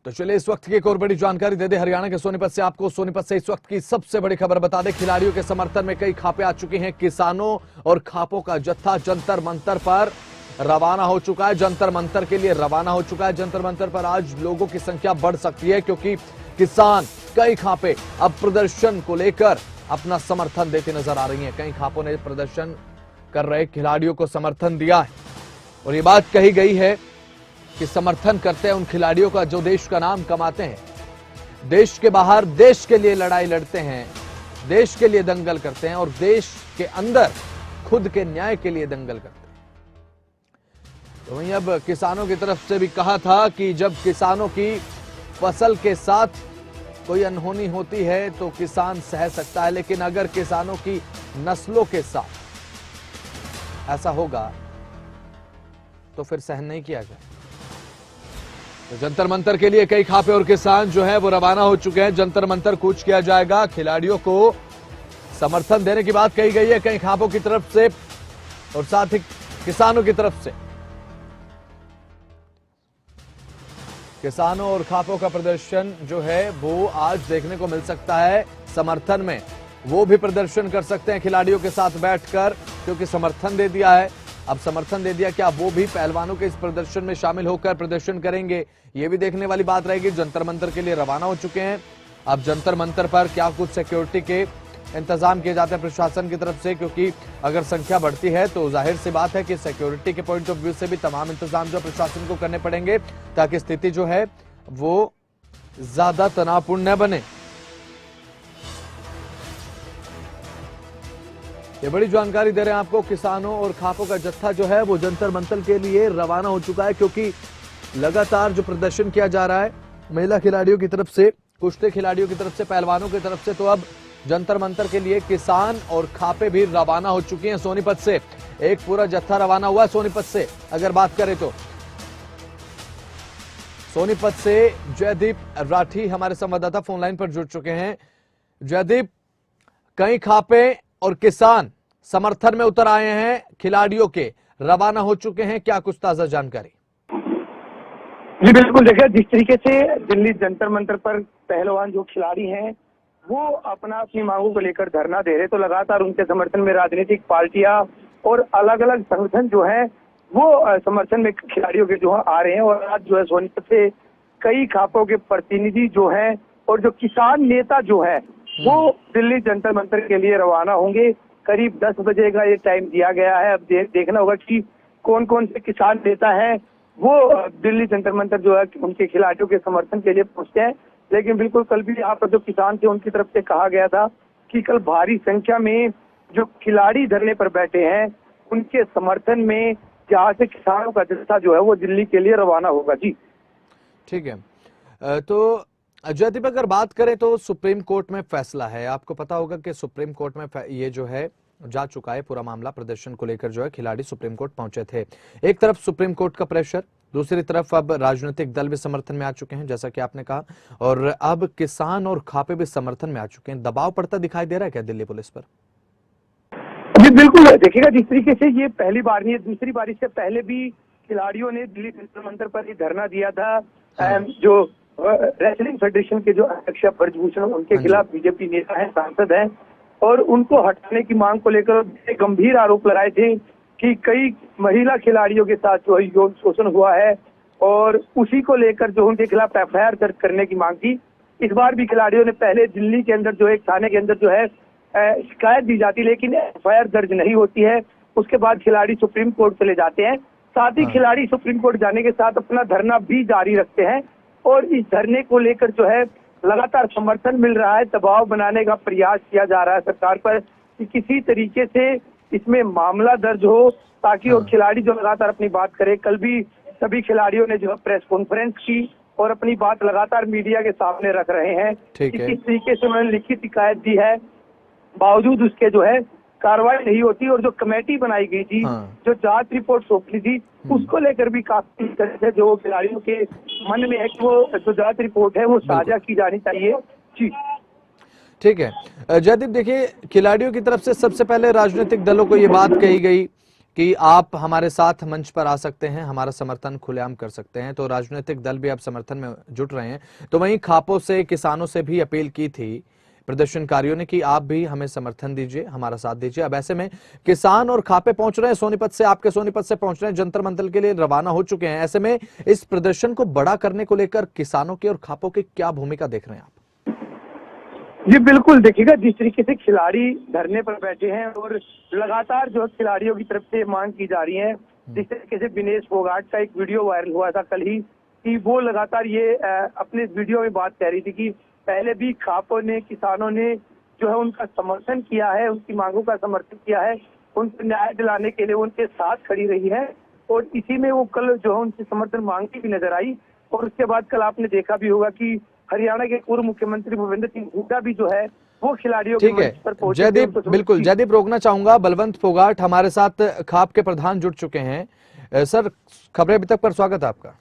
तो चलिए इस वक्त की एक और बड़ी जानकारी दे दे हरियाणा के सोनीपत से आपको। सोनीपत से इस वक्त की सबसे बड़ी खबर बता दें, खिलाड़ियों के समर्थन में कई खापे आ चुकी हैं। किसानों और खापों का जत्था जंतर मंतर पर रवाना हो चुका है, जंतर मंतर के लिए रवाना हो चुका है। जंतर मंतर पर आज लोगों की संख्या बढ़ सकती है क्योंकि किसान कई खापे अब प्रदर्शन को लेकर अपना समर्थन देती नजर आ रही हैं। कई खापों ने प्रदर्शन कर रहे खिलाड़ियों को समर्थन दिया है और ये बात कही गई है कि समर्थन करते हैं उन खिलाड़ियों का जो देश का नाम कमाते हैं, देश के बाहर देश के लिए लड़ाई लड़ते हैं, देश के लिए दंगल करते हैं और देश के अंदर खुद के न्याय के लिए दंगल करते हैं। तो वहीं अब किसानों की तरफ से भी कहा था कि जब किसानों की फसल के साथ कोई अनहोनी होती है तो किसान सह सकता है, लेकिन अगर किसानों की नस्लों के साथ ऐसा होगा तो फिर सहन नहीं किया जाए। तो जंतर मंतर के लिए कई खापे और किसान जो है वो रवाना हो चुके हैं। जंतर मंतर कूच किया जाएगा। खिलाड़ियों को समर्थन देने की बात कही गई है कई खापों की तरफ से और साथ ही किसानों की तरफ से। किसानों और खापों का प्रदर्शन जो है वो आज देखने को मिल सकता है। समर्थन में वो भी प्रदर्शन कर सकते हैं खिलाड़ियों के साथ बैठकर, क्योंकि समर्थन दे दिया है। अब समर्थन दे दिया, क्या वो भी पहलवानों के इस प्रदर्शन में शामिल होकर प्रदर्शन करेंगे, ये भी देखने वाली बात रहेगी। जंतर मंतर के लिए रवाना हो चुके हैं। अब जंतर मंतर पर क्या कुछ सिक्योरिटी के इंतजाम किए जाते हैं प्रशासन की तरफ से, क्योंकि अगर संख्या बढ़ती है तो जाहिर सी बात है कि सिक्योरिटी के पॉइंट ऑफ व्यू से भी तमाम इंतजाम जो प्रशासन को करने पड़ेंगे ताकि स्थिति जो है वो ज्यादा तनावपूर्ण न बने। ये बड़ी जानकारी दे रहे हैं आपको। किसानों और खापों का जत्था जो है वो जंतर मंतर के लिए रवाना हो चुका है, क्योंकि लगातार जो प्रदर्शन किया जा रहा है महिला खिलाड़ियों की तरफ से, कुश्ती खिलाड़ियों की तरफ से, पहलवानों की तरफ से, तो अब जंतर मंतर के लिए किसान और खापे भी रवाना हो चुकी हैं। सोनीपत से एक पूरा जत्था रवाना हुआ है। सोनीपत से अगर बात करें तो सोनीपत से जयदीप राठी हमारे संवाददाता फोन लाइन पर जुड़ चुके हैं। जयदीप, कई खापे और किसान समर्थन में उतर आए हैं, खिलाड़ियों के रवाना हो चुके हैं, क्या कुछ ताजा जानकारी? जी बिल्कुल, देखिए जिस तरीके से दिल्ली जंतर मंतर पर पहलवान जो खिलाड़ी हैं वो अपनी मांगों को लेकर धरना दे रहे, तो लगातार उनके समर्थन में राजनीतिक पार्टियां और अलग अलग संगठन जो है वो समर्थन में खिलाड़ियों के जो है आ रहे हैं। और आज जो है सोनीपत से कई खापों के प्रतिनिधि जो हैं और जो किसान नेता जो है वो दिल्ली जंतर मंतर के लिए रवाना होंगे। करीब 10 बजे का ये टाइम दिया गया है। अब देखना होगा कि कौन कौन से किसान नेता हैं वो दिल्ली जंतर मंतर जो है उनके खिलाड़ियों के समर्थन के लिए पहुंचते हैं। लेकिन बिल्कुल कल भी यहाँ पर जो किसान थे उनकी तरफ से कहा गया था कि कल भारी संख्या में जो खिलाड़ी धरने पर बैठे हैं उनके समर्थन में जहाँ से किसानों का जत्था जो है वो दिल्ली के लिए रवाना होगा। जी ठीक है। तो जयदीप, अगर बात करें तो सुप्रीम कोर्ट में फैसला है, आपको पता होगा कि सुप्रीम कोर्ट में ये जो है जा चुका है पूरा मामला। प्रदर्शन को लेकर जो है खिलाड़ी सुप्रीम कोर्ट पहुंचे थे। एक तरफ सुप्रीम कोर्ट का प्रेशर, दूसरी तरफ अब राजनीतिक दल भी समर्थन में आ चुके हैं जैसा कि आपने कहा, और अब किसान और खापे भी समर्थन में आ चुके हैं। दबाव पड़ता दिखाई दे रहा है क्या दिल्ली पुलिस पर? जी बिल्कुल, देखिएगा जिस तरीके से ये पहली बार नहीं है, दूसरी बार इससे पहले भी खिलाड़ियों ने दिल्ली जंतर मंतर पर ही धरना दिया था। जो रेसलिंग फेडरेशन के जो अध्यक्ष ब्रजभूषण, उनके खिलाफ बीजेपी नेता हैं, सांसद हैं, और उनको हटाने की मांग को लेकर गंभीर आरोप लगाए थे कि कई महिला खिलाड़ियों के साथ जो यौन शोषण हुआ है और उसी को लेकर जो उनके खिलाफ एफआईआर दर्ज करने की मांग की। इस बार भी खिलाड़ियों ने पहले दिल्ली के अंदर जो एक थाने के अंदर जो है शिकायत दी जाती, लेकिन एफआईआर दर्ज नहीं होती है। उसके बाद खिलाड़ी सुप्रीम कोर्ट चले जाते हैं। साथ ही खिलाड़ी सुप्रीम कोर्ट जाने के साथ अपना धरना भी जारी रखते हैं और इस धरने को लेकर जो है लगातार समर्थन मिल रहा है। दबाव बनाने का प्रयास किया जा रहा है सरकार पर कि किसी तरीके से इसमें मामला दर्ज हो ताकि वो खिलाड़ी जो लगातार अपनी बात करे। कल भी सभी खिलाड़ियों ने जो है प्रेस कॉन्फ्रेंस की और अपनी बात लगातार मीडिया के सामने रख रहे हैं कि किस तरीके से उन्होंने लिखित शिकायत दी है, बावजूद उसके जो है कार्रवाई नहीं होती। और जो कमेटी बनाई गई थी, जो जांच रिपोर्ट सौंपी थी, उसको लेकर भी काफी तरह से जो खिलाड़ियों के मन में है कि वो जो जांच रिपोर्ट है वो साझा की जानी चाहिए। जी ठीक है। जयदीप, देखिए खिलाड़ियों की तरफ से सबसे पहले राजनीतिक दलों को ये बात कही गई कि आप हमारे साथ मंच पर आ सकते हैं, हमारा समर्थन खुलेआम कर सकते हैं, तो राजनीतिक दल भी अब समर्थन में जुट रहे हैं। तो वहीं खापों से, किसानों से भी अपील की थी प्रदर्शनकारियों ने कि आप भी हमें समर्थन दीजिए, हमारा साथ दीजिए। अब ऐसे में किसान और खापे पहुंच रहे हैं सोनीपत से, आपके सोनीपत से पहुंच रहे हैं, जंतर मंतर के लिए रवाना हो चुके हैं। ऐसे में इस प्रदर्शन को बड़ा करने को लेकर किसानों की और खापों की क्या भूमिका देख रहे हैं आप? जी बिल्कुल, देखिएगा जिस तरीके से खिलाड़ी धरने पर बैठे हैं और लगातार जो है खिलाड़ियों की तरफ से मांग की जा रही है, जिस तरीके से विनेश फोगाट का एक वीडियो वायरल हुआ था कल ही, कि वो लगातार ये अपने वीडियो में बात कह रही थी कि पहले भी खापों ने, किसानों ने जो है उनका समर्थन किया है, उनकी मांगों का समर्थन किया है, उनको न्याय दिलाने के लिए उनके साथ खड़ी रही है, और इसी में वो कल जो है उनसे समर्थन मांगती भी नजर आई। और उसके बाद कल आपने देखा भी होगा कि हरियाणा के पूर्व मुख्यमंत्री भूपेंद्र सिंह हुड्डा भी जो है वो खिलाड़ियों के मंच पर पहुंचे। जयदीप, बिल्कुल जयदीप, रोकना चाहूंगा, बलवंत फोगाट हमारे साथ खाप के प्रधान जुड़ चुके हैं। सर, खबरें अभी तक पर स्वागत है आपका।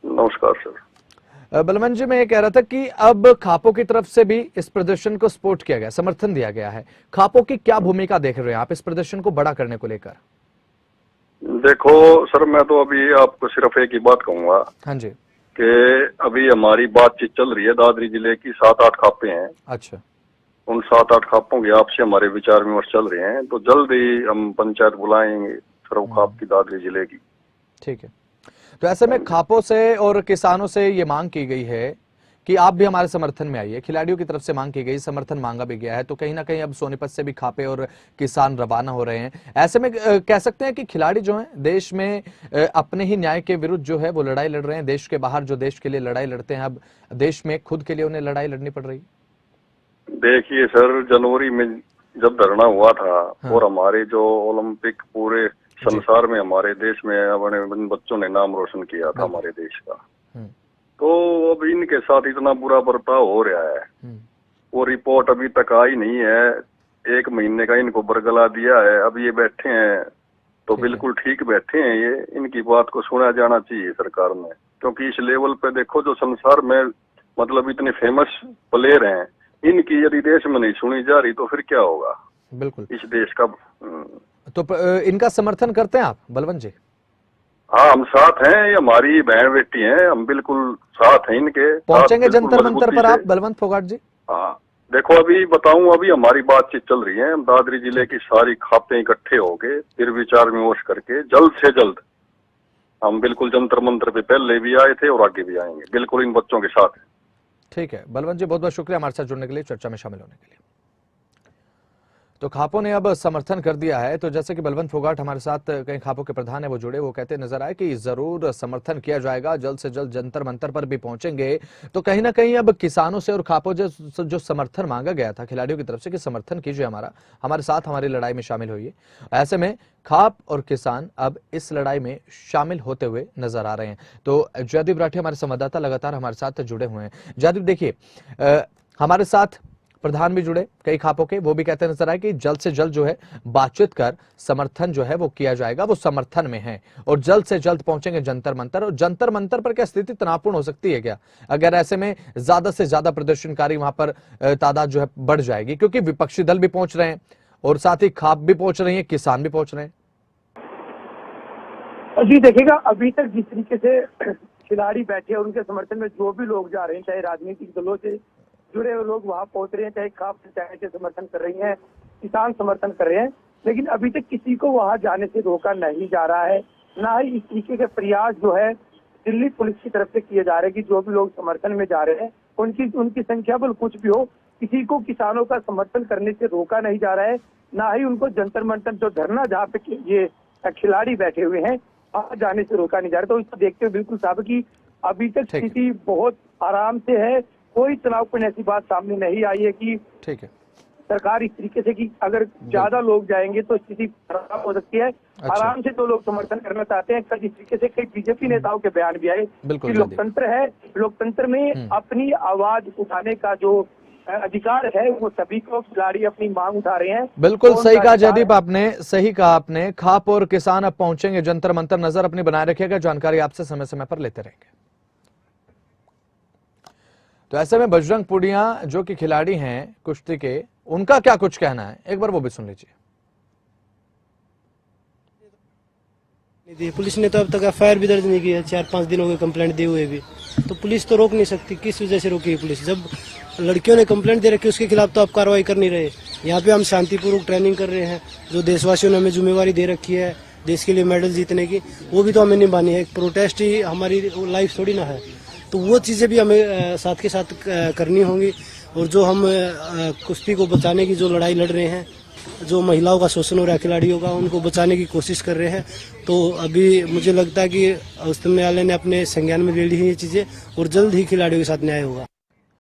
नमस्कार सर। बलवंत जी, मैं ये कह रहा था कि अब खापों की तरफ से भी इस प्रदर्शन को सपोर्ट किया गया, समर्थन दिया गया है। खापों की क्या भूमिका देख रहे हैं आप इस प्रदर्शन को बड़ा करने को लेकर? देखो सर, मैं तो अभी आपको सिर्फ एक ही बात कहूंगा। हाँ जी। कि अभी हमारी बातचीत चल रही है, दादरी जिले की 7-8 खापें हैं। अच्छा। उन 7-8 खापों के आपसे हमारे विचार विमर्श चल रहे हैं, तो जल्द ही हम पंचायत बुलाएंगे सर्व खाप की, दादरी जिले की। ठीक है। तो ऐसे में खापों से और किसानों से ये मांग की गई है कि आप भी हमारे समर्थन में आइए, खिलाड़ियों की तरफ से मांग की गई, समर्थन मांगा भी गया है, तो कहीं ना कहीं अब सोनीपत से भी खापे और किसान रवाना हो रहे हैं। ऐसे में कह सकते हैं कि खिलाड़ी जो हैं देश में अपने ही न्याय के विरुद्ध जो है वो लड़ाई लड़ रहे हैं। देश के बाहर जो देश के लिए लड़ाई लड़ते हैं, अब देश में खुद के लिए उन्हें लड़ाई लड़नी पड़ रही है। देखिए सर, जनवरी में जब धरना हुआ था, हाँ। और हमारे जो ओलंपिक पूरे संसार में, हमारे देश में अपने बच्चों ने नाम रोशन किया था हमारे देश का, तो अब इनके साथ इतना बुरा बर्ताव हो रहा है। वो रिपोर्ट अभी तक आई नहीं है, 1 महीने का इनको बरगला दिया है, अब ये बैठे हैं तो बिल्कुल ठीक बैठे हैं। ये इनकी बात को सुना जाना चाहिए सरकार में, क्योंकि इस लेवल पे देखो जो संसार में मतलब इतने फेमस प्लेयर हैं, इनकी यदि देश में नहीं सुनी जा रही तो फिर क्या होगा बिल्कुल इस देश का। तो इनका समर्थन करते हैं आप बलवंत जी? हाँ, हम साथ हैं, ये हमारी बहन बेटी हैं, हम बिल्कुल साथ हैं इनके। पहुंचेंगे जंतर मंतर पर आप बलवंत फोगाट जी? हाँ, देखो अभी बताऊं, अभी हमारी बातचीत चल रही है, हम दादरी जिले की सारी खापें इकट्ठे होके फिर विचार विमर्श करके जल्द से जल्द हम बिल्कुल जंतर मंतर पे पहले भी आए थे और आगे भी आएंगे, बिल्कुल इन बच्चों के साथ। ठीक है बलवंत जी, बहुत बहुत शुक्रिया हमारे साथ जुड़ने के लिए, चर्चा में शामिल होने के लिए। तो खापों ने अब समर्थन कर दिया है। तो जैसे कि बलवंत फोगाट हमारे साथ कई खापों के प्रधान है वो जुड़े, वो कहते नजर आए कि जरूर समर्थन किया जाएगा, जल्द से जल्द जंतर मंतर पर भी पहुंचेंगे। तो कहीं ना कहीं अब किसानों से और खापों जो समर्थन मांगा गया था खिलाड़ियों की तरफ से कि समर्थन कीजिए, हमारे साथ हमारी लड़ाई में शामिल होइए, ऐसे में खाप और किसान अब इस लड़ाई में शामिल होते हुए नजर आ रहे हैं। तो जयदीप राठी हमारे संवाददाता लगातार हमारे साथ जुड़े हुए हैं। जयदीप, देखिए हमारे साथ प्रधान भी जुड़े कई खापों के, वो भी कहते नजर आए कि जल्द से जल्द जो है बातचीत कर समर्थन जो है वो किया जाएगा, वो समर्थन में है और जल्द से जल्द पहुंचेंगे जंतर मंतर। और जंतर मंतर पर क्या स्थिति तनावपूर्ण हो सकती है क्या, अगर ऐसे में ज्यादा से ज्यादा प्रदर्शनकारी वहां पर तादाद जो है बढ़ जाएगी, क्योंकि विपक्षी दल भी पहुंच रहे हैं और साथ ही खाप भी पहुंच रही है, किसान भी पहुंच रहे हैं? जी देखिएगा, अभी तक जिस तरीके से खिलाड़ी बैठे और उनके समर्थन में जो भी लोग जा रहे हैं, चाहे राजनीतिक दलों से जुड़े हुए लोग वहां पहुंच रहे हैं, चाहे खाप पंचायत के समर्थन कर रही हैं, किसान समर्थन कर रहे हैं, लेकिन अभी तक किसी को वहां जाने से रोका नहीं जा रहा है। ना ही इस तरीके के प्रयास जो है दिल्ली पुलिस की तरफ से किए जा रहे हैं कि जो भी लोग समर्थन में जा रहे हैं उनकी संख्या बल कुछ भी हो, किसी को किसानों का समर्थन करने से रोका नहीं जा रहा है। ना ही उनको जंतर मंतर जो धरना जहाँ पे ये खिलाड़ी बैठे हुए हैं वहां जाने से रोका नहीं जा रहा। तो इसको देखते हुए बिल्कुल साहब की अभी तक स्थिति बहुत आराम से है, कोई तनावपूर्ण ऐसी बात सामने नहीं आई है कि ठीक है सरकार इस तरीके से कि अगर ज्यादा लोग जाएंगे तो स्थिति खराब हो सकती है। अच्छा। आराम से तो लोग समर्थन करना चाहते हैं। कल इस तरीके से कई बीजेपी नेताओं के बयान भी आए कि लोकतंत्र है, लोकतंत्र में अपनी आवाज उठाने का जो अधिकार है वो सभी को, खिलाड़ी अपनी मांग उठा रहे हैं। बिल्कुल सही कहा जयदीप आपने, सही कहा आपने। खाप और किसान अब पहुंचेंगे जंतर मंतर, नजर अपनी बनाए रखिएगा, जानकारी आपसे समय समय पर लेते रहेंगे। तो ऐसे में बजरंग पुनिया जो कि खिलाड़ी हैं कुश्ती के, उनका क्या कुछ कहना है, एक बार वो भी सुन लीजिए। नहीं दी। पुलिस ने तो अब तक एफआईआर भी दर्ज नहीं की है, 4-5 दिन हो गए कंप्लेंट दिए हुए भी। तो पुलिस तो रोक नहीं सकती, किस वजह से रोकेगी पुलिस? जब लड़कियों ने कंप्लेंट दे रखी है उसके खिलाफ तो आप कार्रवाई कर नहीं रहे। यहाँ पे हम शांतिपूर्वक ट्रेनिंग कर रहे हैं, जो देशवासियों ने हमें जिम्मेवारी दे रखी है देश के लिए मेडल जीतने की, वो भी तो हमें निभानी है। एक प्रोटेस्ट ही हमारी लाइफ थोड़ी ना है, तो वो चीज़ें भी हमें साथ के साथ करनी होंगी। और जो हम कुश्ती को बचाने की जो लड़ाई लड़ रहे हैं, जो महिलाओं का शोषण हो रहा है खिलाड़ियों का, उनको बचाने की कोशिश कर रहे हैं। तो अभी मुझे लगता है कि उच्चतम न्यायालय ने अपने संज्ञान में ले ली है ये चीज़ें और जल्द ही खिलाड़ियों के साथ न्याय होगा।